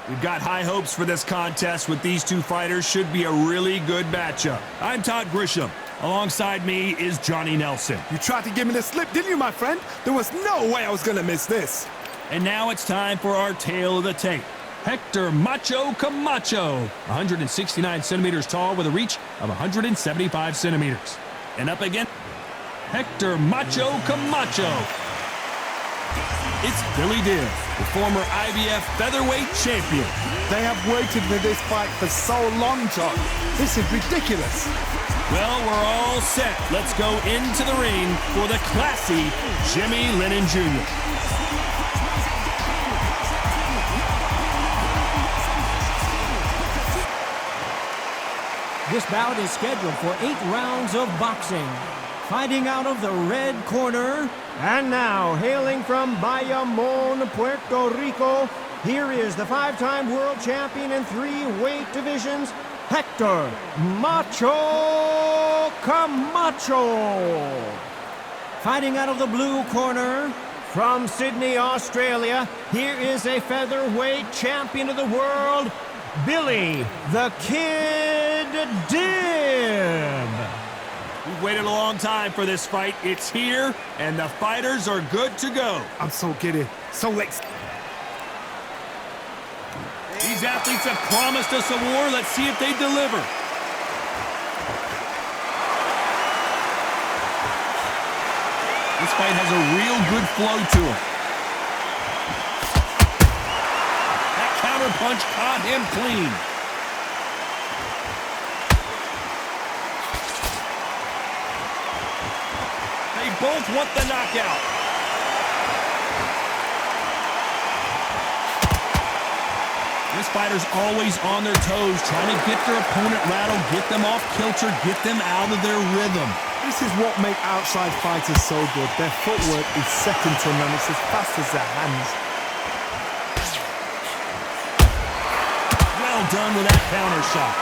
We've got high hopes for this contest with these two fighters. Should be a really good matchup. I'm Todd Grisham. Alongside me is Johnny Nelson. You tried to give me the slip, didn't you, my friend? There was no way I was going to miss this. And now it's time for our tale of the tape. Hector Macho Camacho, 169 centimeters tall with a reach of 175 centimeters. And up against Hector Macho Camacho, it's Billy Dill, the former IBF featherweight champion. They have waited for this fight for so long, Todd. This is ridiculous. Well, we're all set. Let's go into the ring for the classy Jimmy Lennon Jr. This bout is scheduled for 8 rounds of boxing. Fighting out of the red corner, and now hailing from Bayamon, Puerto Rico, here is the 5-time world champion in 3 weight divisions, Hector Macho Camacho. Fighting out of the blue corner, from Sydney, Australia, here is a featherweight champion of the world, Billy the Kid Dibb. We've waited a long time for this fight. It's here, and the fighters are good to go. I'm so giddy, so excited. These athletes have promised us a war. Let's see if they deliver. This fight has a real good flow to it. That counter punch caught him clean. They both want the knockout. This fighter's always on their toes, trying to get their opponent rattled, get them off kilter, get them out of their rhythm. This is what makes outside fighters so good. Their footwork is second to none. It's as fast as their hands. Well done with that counter shot.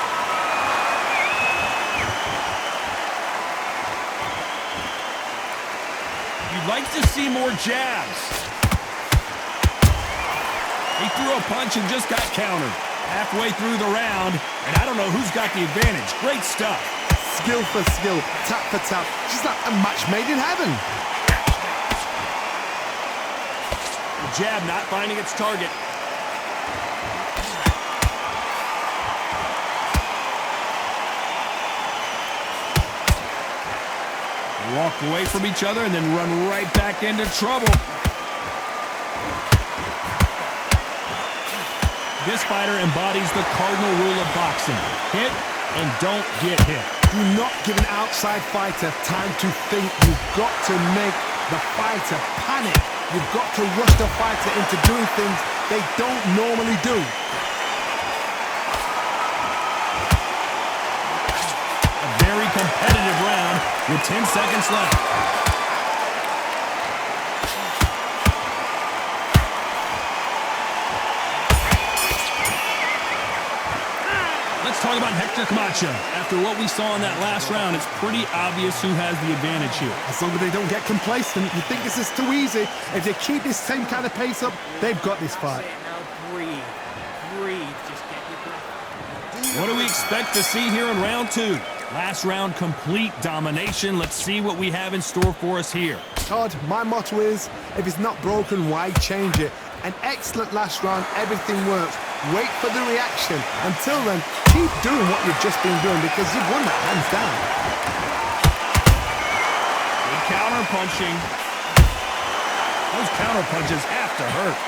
You'd like to see more jabs. He threw a punch and just got countered. Halfway through the round, and I don't know who's got the advantage. Great stuff. Skill for skill, tap for tap. Just like a match made in heaven. The jab not finding its target. They walk away from each other and then run right back into trouble. This fighter embodies the cardinal rule of boxing. Hit and don't get hit. Do not give an outside fighter time to think. You've got to make the fighter panic. You've got to rush the fighter into doing things they don't normally do. A very competitive round with 10 seconds left. Let's talk about Hector Camacho. After what we saw in that last round, it's pretty obvious who has the advantage here. As long as they don't get complacent, you think this is too easy. If they keep this same kind of pace up, they've got this fight. Now breathe. Breathe. Just get your breath. What do we expect to see here in round 2? Last round, complete domination. Let's see what we have in store for us here. Todd, my motto is, if it's not broken, why change it? An excellent last round, everything works. Wait for the reaction. Until then, keep doing what you've just been doing because you've won that hands down. Good counter punching. Those counter punches have to hurt.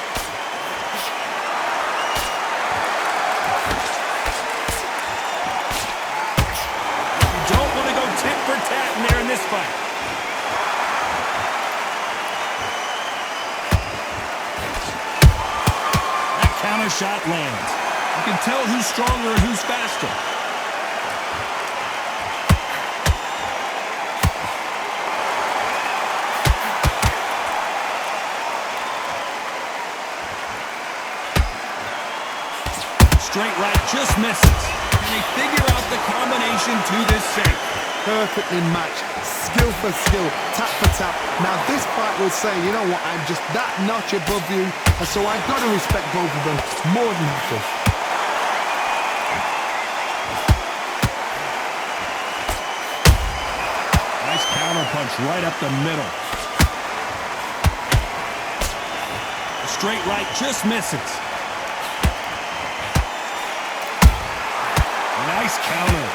You don't want to go tit for tat in there in this fight. Counter shot lands. You can tell who's stronger and who's faster. Straight right just misses. Can they figure out the combination to this safe? Perfectly matched. Skill for skill, tap for tap. Now this fight will say, you know what, I'm just that notch above you, and so I've got to respect both of them more than happy. Nice counter punch right up the middle. A straight right just misses. Nice counter.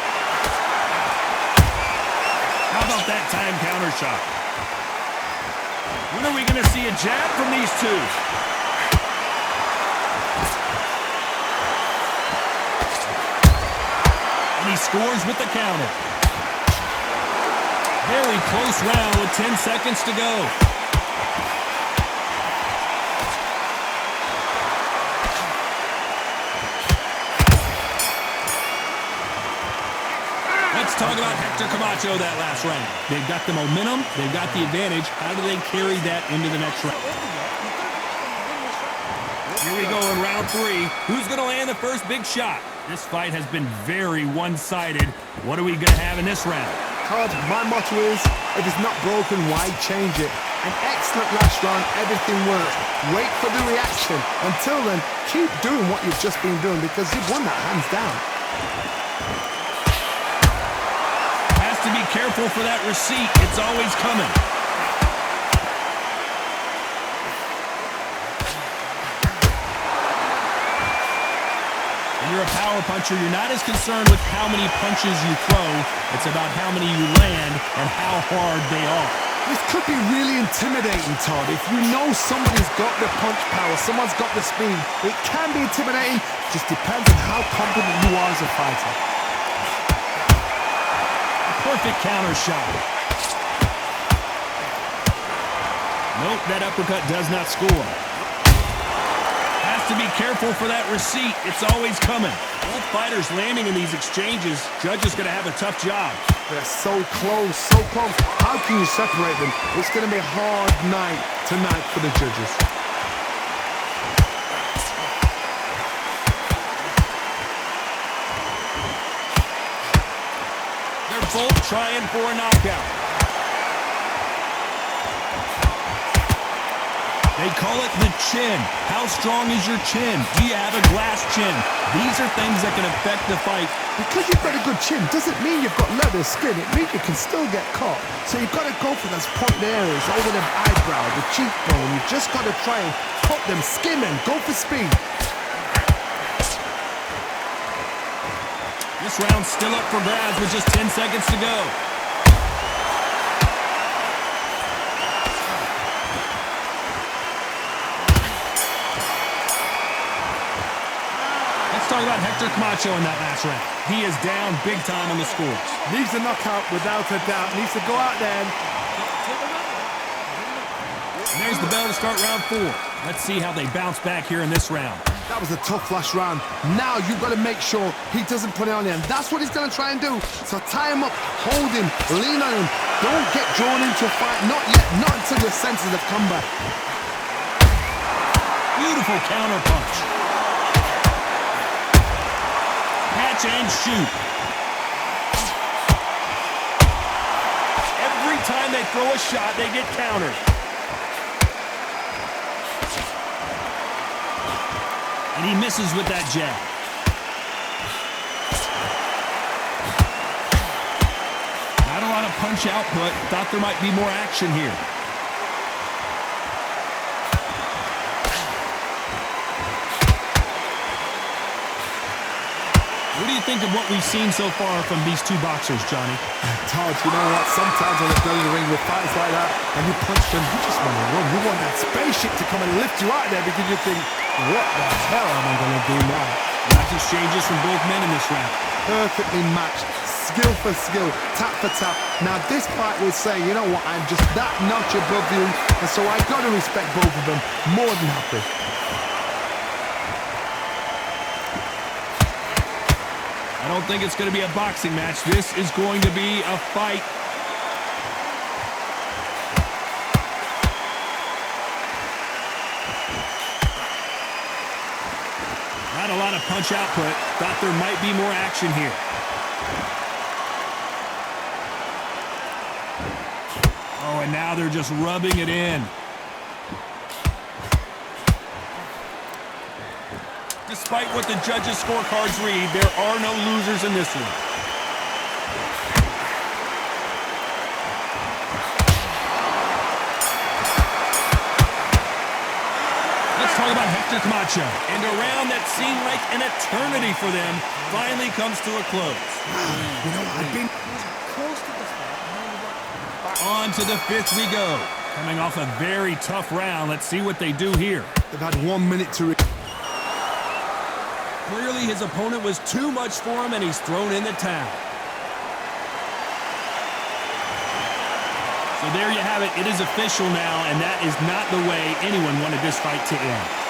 How about that time counter shot? When are we going to see a jab from these two? And he scores with the counter. Very close round with 10 seconds to go. Let's talk about Hector Camacho that last round. They've got the momentum, they've got the advantage. How do they carry that into the next round? Here we go in round 3. Who's going to land the first big shot? This fight has been very one-sided. What are we going to have in this round? Todd, my motto is, if it's not broken, why change it? An excellent last round, everything works. Wait for the reaction. Until then, keep doing what you've just been doing because you've won that hands down. Has to be careful for that receipt. It's always coming. When you're a power puncher, you're not as concerned with how many punches you throw. It's about how many you land and how hard they are. This could be really intimidating, Todd. If you know somebody's got the punch power, someone's got the speed, it can be intimidating. Just depends on how confident you are as a fighter. A perfect counter shot. Nope, that uppercut does not score. Has to be careful for that receipt. It's always coming. Both fighters landing in these exchanges. Judge is going to have a tough job. They're so close, so close. How can you separate them? It's going to be a hard night tonight for the judges. They're both trying for a knockout. They call it the chin. How strong is your chin? Do you have a glass chin? These are things that can affect the fight. Because you've got a good chin doesn't mean you've got leather skin. It means you can still get caught. So you've got to go for those pointed areas over the eyebrow, the cheekbone. You've just got to try and put them, skim them, go for speed. This round's still up for grabs with just 10 seconds to go. Talk about Hector Camacho in that last round. He is down big time on the scores. Needs a knockout without a doubt. Needs to go out there. And there's the bell to start round 4. Let's see how they bounce back here in this round. That was a tough last round. Now you've got to make sure he doesn't put it on him. That's what he's going to try and do. So tie him up, hold him, lean on him. Don't get drawn into a fight. Not yet. Not until your senses have come back. Beautiful counter punch. Catch and shoot. Every time they throw a shot, they get countered. And he misses with that jab. Not a lot of punch output. Thought there might be more action here. What do you think of what we've seen so far from these two boxers, Johnny? Todd, you know what? Sometimes when they're in the ring with fights like that, and you punch them, you just want to run. You want that spaceship to come and lift you out there because you think, what the hell am I going to do now? Nice exchanges from both men in this round. Perfectly matched, skill for skill, tap for tap. Now this fight will say, you know what, I'm just that notch above you, and so I've got to respect both of them more than happy. I don't think it's going to be a boxing match. This is going to be a fight. Not a lot of punch output. Thought there might be more action here. Oh, and now they're just rubbing it in. Despite what the judges' scorecards read, there are no losers in this one. Let's talk about Hector Camacho. And a round that seemed like an eternity for them finally comes to a close. You know, I've been... On to the fifth we go. Coming off a very tough round, let's see what they do here. They've had 1 minute to... Clearly his opponent was too much for him and he's thrown in the towel. So there you have it. It is official now, and that is not the way anyone wanted this fight to end.